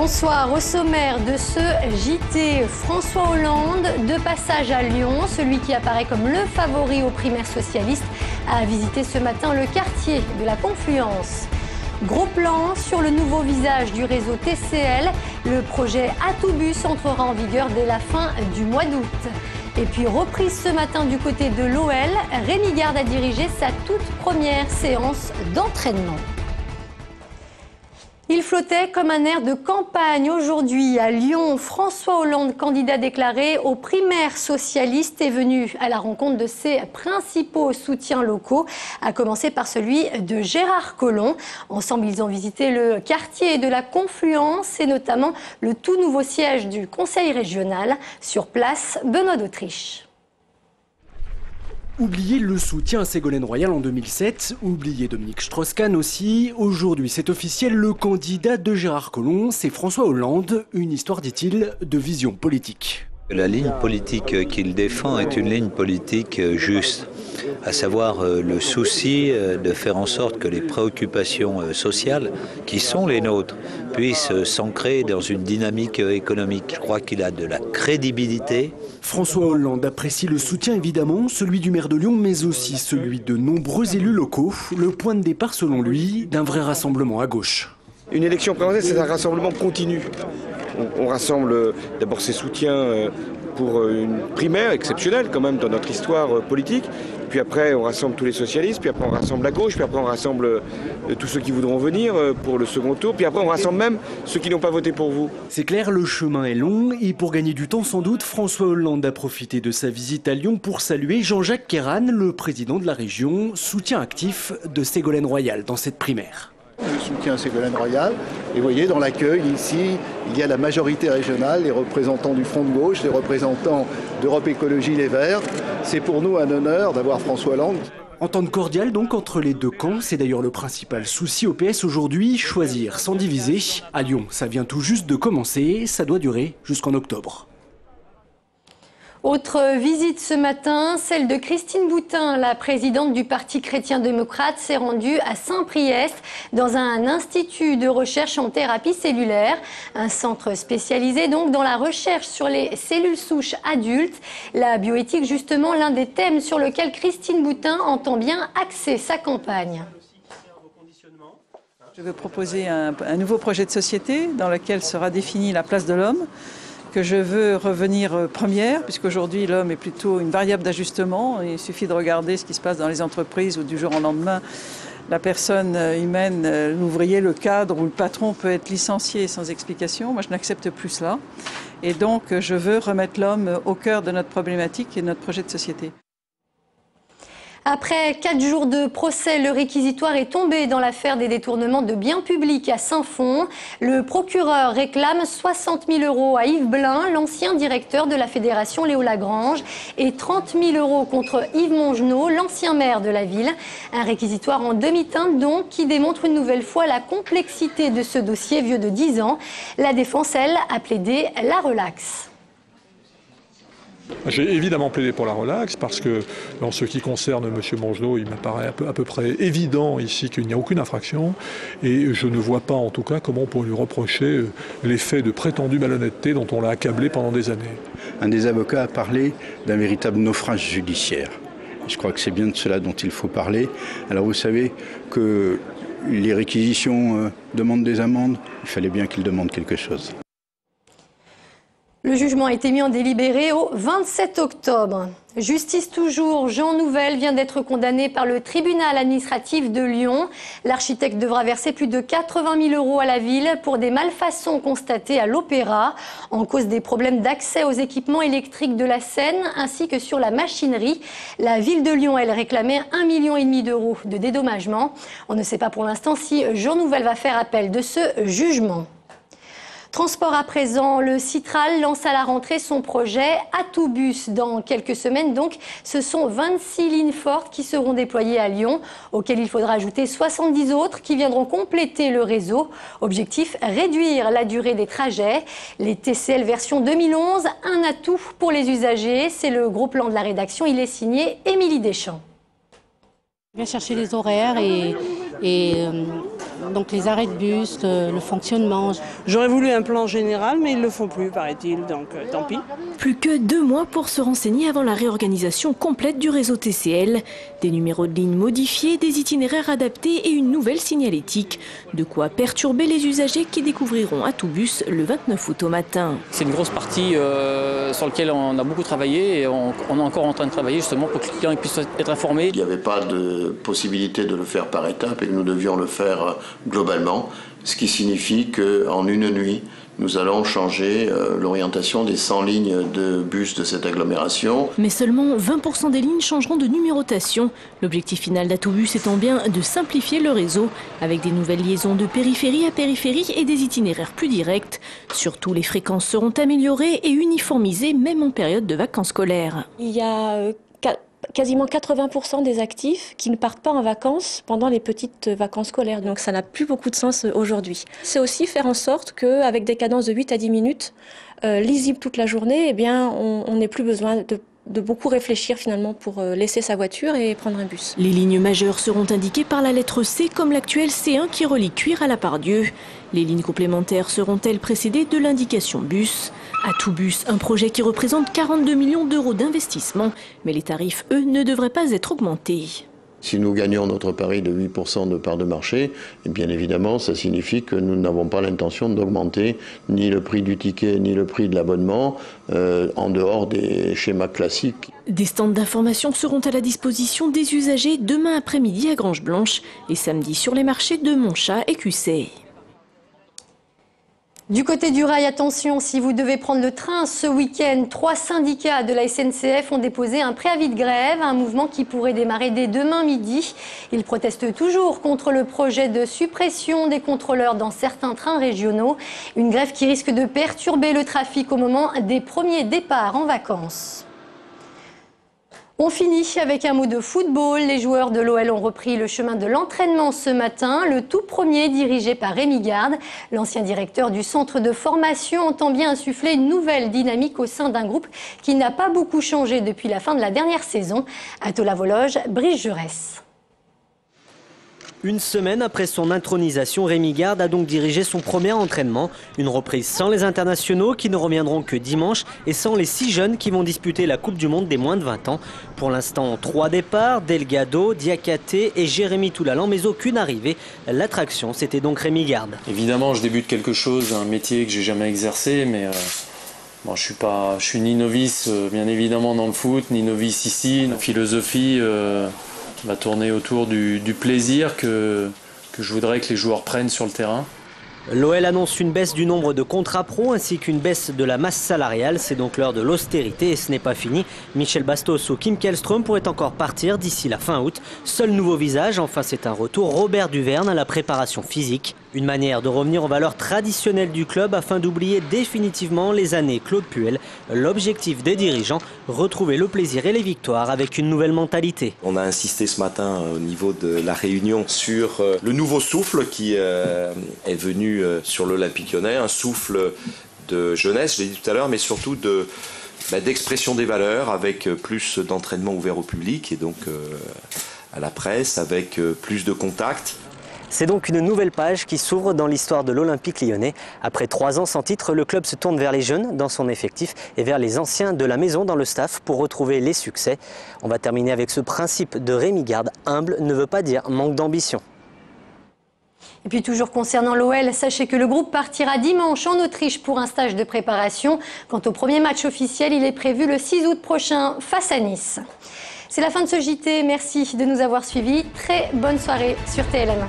Bonsoir. Au sommaire de ce JT, François Hollande, de passage à Lyon, celui qui apparaît comme le favori aux primaires socialistes, a visité ce matin le quartier de la Confluence. Gros plan sur le nouveau visage du réseau TCL. Le projet Atoubus entrera en vigueur dès la fin du mois d'août. Et puis reprise ce matin du côté de l'OL, Rémi Garde a dirigé sa toute première séance d'entraînement. Il flottait comme un air de campagne aujourd'hui à Lyon. François Hollande, candidat déclaré aux primaires socialistes, est venu à la rencontre de ses principaux soutiens locaux, à commencer par celui de Gérard Collomb. Ensemble, ils ont visité le quartier de la Confluence et notamment le tout nouveau siège du Conseil régional. Sur place, Benoît d'Autriche. Oubliez le soutien à Ségolène Royal en 2007, oubliez Dominique Strauss-Kahn aussi. Aujourd'hui, c'est officiel, le candidat de Gérard Collomb, c'est François Hollande. Une histoire, dit-il, de vision politique. La ligne politique qu'il défend est une ligne politique juste, à savoir le souci de faire en sorte que les préoccupations sociales, qui sont les nôtres, puissent s'ancrer dans une dynamique économique. Je crois qu'il a de la crédibilité. François Hollande apprécie le soutien évidemment, celui du maire de Lyon, mais aussi celui de nombreux élus locaux. Le point de départ, selon lui, d'un vrai rassemblement à gauche. Une élection présidentielle, c'est un rassemblement continu. On rassemble d'abord ses soutiens pour une primaire exceptionnelle quand même dans notre histoire politique. Puis après, on rassemble tous les socialistes, puis après on rassemble la gauche, puis après on rassemble tous ceux qui voudront venir pour le second tour, puis après on rassemble même ceux qui n'ont pas voté pour vous. C'est clair, le chemin est long et pour gagner du temps sans doute, François Hollande a profité de sa visite à Lyon pour saluer Jean-Jacques Kéran, le président de la région, soutien actif de Ségolène Royal dans cette primaire. Je soutiens Ségolène Royal. Et vous voyez, dans l'accueil, ici, il y a la majorité régionale, les représentants du Front de gauche, les représentants d'Europe Écologie Les Verts. C'est pour nous un honneur d'avoir François Hollande. Entente cordiale donc entre les deux camps, c'est d'ailleurs le principal souci au PS aujourd'hui, choisir sans diviser. À Lyon, ça vient tout juste de commencer, ça doit durer jusqu'en octobre. Autre visite ce matin, celle de Christine Boutin, la présidente du Parti chrétien-démocrate, s'est rendue à Saint-Priest dans un institut de recherche en thérapie cellulaire, un centre spécialisé donc dans la recherche sur les cellules souches adultes. La bioéthique, justement, l'un des thèmes sur lequel Christine Boutin entend bien axer sa campagne. Je veux proposer un nouveau projet de société dans lequel sera définie la place de l'homme, que je veux revenir première, puisqu'aujourd'hui l'homme est plutôt une variable d'ajustement. Il suffit de regarder ce qui se passe dans les entreprises où du jour au lendemain, la personne humaine, l'ouvrier, le cadre ou le patron peut être licencié sans explication. Moi, je n'accepte plus cela. Et donc, je veux remettre l'homme au cœur de notre problématique et de notre projet de société. Après 4 jours de procès, le réquisitoire est tombé dans l'affaire des détournements de biens publics à Saint-Fond. Le procureur réclame 60 000 € à Yves Blin, l'ancien directeur de la Fédération Léo Lagrange, et 30 000 € contre Yves Mongenot, l'ancien maire de la ville. Un réquisitoire en demi-teinte donc, qui démontre une nouvelle fois la complexité de ce dossier vieux de 10 ans. La défense, elle, a plaidé la relaxe. J'ai évidemment plaidé pour la relaxe parce que, dans ce qui concerne M. Mongenot, il m'apparaît à peu près évident ici qu'il n'y a aucune infraction et je ne vois pas en tout cas comment on pourrait lui reprocher les faits de prétendue malhonnêteté dont on l'a accablé pendant des années. Un des avocats a parlé d'un véritable naufrage judiciaire. Je crois que c'est bien de cela dont il faut parler. Alors vous savez que les réquisitions demandent des amendes, il fallait bien qu'ils demandent quelque chose. Le jugement a été mis en délibéré au 27 octobre. Justice toujours, Jean Nouvel vient d'être condamné par le tribunal administratif de Lyon. L'architecte devra verser plus de 80 000 € à la ville pour des malfaçons constatées à l'Opéra, en cause des problèmes d'accès aux équipements électriques de la Seine ainsi que sur la machinerie. La ville de Lyon, elle, réclamait 1,5 million d'euros de dédommagement. On ne sait pas pour l'instant si Jean Nouvel va faire appel de ce jugement. Transport à présent, le Citral lance à la rentrée son projet Atoubus. Dans quelques semaines donc, ce sont 26 lignes fortes qui seront déployées à Lyon, auxquelles il faudra ajouter 70 autres qui viendront compléter le réseau. Objectif, réduire la durée des trajets. Les TCL version 2011, un atout pour les usagers. C'est le gros plan de la rédaction, il est signé Émilie Deschamps. Je viens chercher les horaires et Donc les arrêts de bus, le fonctionnement. J'aurais voulu un plan général, mais ils ne le font plus, paraît-il, donc tant pis. Plus que 2 mois pour se renseigner avant la réorganisation complète du réseau TCL. Des numéros de ligne modifiés, des itinéraires adaptés et une nouvelle signalétique. De quoi perturber les usagers qui découvriront Atoubus le 29 août au matin. C'est une grosse partie sur laquelle on a beaucoup travaillé et on est encore en train de travailler justement pour que les clients puissent être informés. Il n'y avait pas de possibilité de le faire par étapes et que nous devions le faire globalement, ce qui signifie qu'en une nuit, nous allons changer l'orientation des 100 lignes de bus de cette agglomération. Mais seulement 20% des lignes changeront de numérotation. L'objectif final d'Atoubus étant bien de simplifier le réseau, avec des nouvelles liaisons de périphérie à périphérie et des itinéraires plus directs. Surtout, les fréquences seront améliorées et uniformisées, même en période de vacances scolaires. Il y a quasiment 80% des actifs qui ne partent pas en vacances pendant les petites vacances scolaires. Donc ça n'a plus beaucoup de sens aujourd'hui. C'est aussi faire en sorte qu'avec des cadences de 8 à 10 minutes, lisibles toute la journée, eh bien, on n'ait plus besoin de beaucoup réfléchir finalement pour laisser sa voiture et prendre un bus. Les lignes majeures seront indiquées par la lettre C comme l'actuel C1 qui relie Cuire à la Pardieu. Les lignes complémentaires seront-elles précédées de l'indication bus? Atoubus, un projet qui représente 42 millions d'euros d'investissement, mais les tarifs, eux, ne devraient pas être augmentés. Si nous gagnons notre pari de 8% de part de marché, et bien évidemment, ça signifie que nous n'avons pas l'intention d'augmenter ni le prix du ticket, ni le prix de l'abonnement, en dehors des schémas classiques. Des stands d'information seront à la disposition des usagers demain après-midi à Grange-Blanche et samedi sur les marchés de Montchat et Cussey. Du côté du rail, attention, si vous devez prendre le train ce week-end, 3 syndicats de la SNCF ont déposé un préavis de grève, un mouvement qui pourrait démarrer dès demain midi. Ils protestent toujours contre le projet de suppression des contrôleurs dans certains trains régionaux. Une grève qui risque de perturber le trafic au moment des premiers départs en vacances. On finit avec un mot de football. Les joueurs de l'OL ont repris le chemin de l'entraînement ce matin. Le tout premier dirigé par Rémi Garde. L'ancien directeur du centre de formation entend bien insuffler une nouvelle dynamique au sein d'un groupe qui n'a pas beaucoup changé depuis la fin de la dernière saison. À Tola-Vologe, Brice Jurès. Une semaine après son intronisation, Rémi Garde a donc dirigé son premier entraînement. Une reprise sans les internationaux qui ne reviendront que dimanche et sans les 6 jeunes qui vont disputer la Coupe du Monde des moins de 20 ans. Pour l'instant, 3 départs, Delgado, Diakhaté et Jérémy Toulalan, mais aucune arrivée. L'attraction, c'était donc Rémi Garde. Évidemment, je débute quelque chose, un métier que j'ai jamais exercé, mais bon, je suis ni novice, bien évidemment, dans le foot, ni novice ici. La philosophie va tourner autour du plaisir que je voudrais que les joueurs prennent sur le terrain. L'OL annonce une baisse du nombre de contrats pro ainsi qu'une baisse de la masse salariale. C'est donc l'heure de l'austérité et ce n'est pas fini. Michel Bastos ou Kim Källström pourraient encore partir d'ici la fin août. Seul nouveau visage, enfin c'est un retour, Robert Duverne à la préparation physique. Une manière de revenir aux valeurs traditionnelles du club afin d'oublier définitivement les années Claude Puel. L'objectif des dirigeants, retrouver le plaisir et les victoires avec une nouvelle mentalité. On a insisté ce matin au niveau de la réunion sur le nouveau souffle qui est venu sur l'Olympique Lyonnais, un souffle de jeunesse, je l'ai dit tout à l'heure, mais surtout d'expression des valeurs avec plus d'entraînement ouvert au public et donc à la presse, avec plus de contacts. C'est donc une nouvelle page qui s'ouvre dans l'histoire de l'Olympique Lyonnais. Après 3 ans sans titre, le club se tourne vers les jeunes dans son effectif et vers les anciens de la maison dans le staff pour retrouver les succès. On va terminer avec ce principe de Rémi Garde. Humble ne veut pas dire manque d'ambition. Et puis toujours concernant l'OL, sachez que le groupe partira dimanche en Autriche pour un stage de préparation. Quant au premier match officiel, il est prévu le 6 août prochain face à Nice. C'est la fin de ce JT. Merci de nous avoir suivis. Très bonne soirée sur TLM.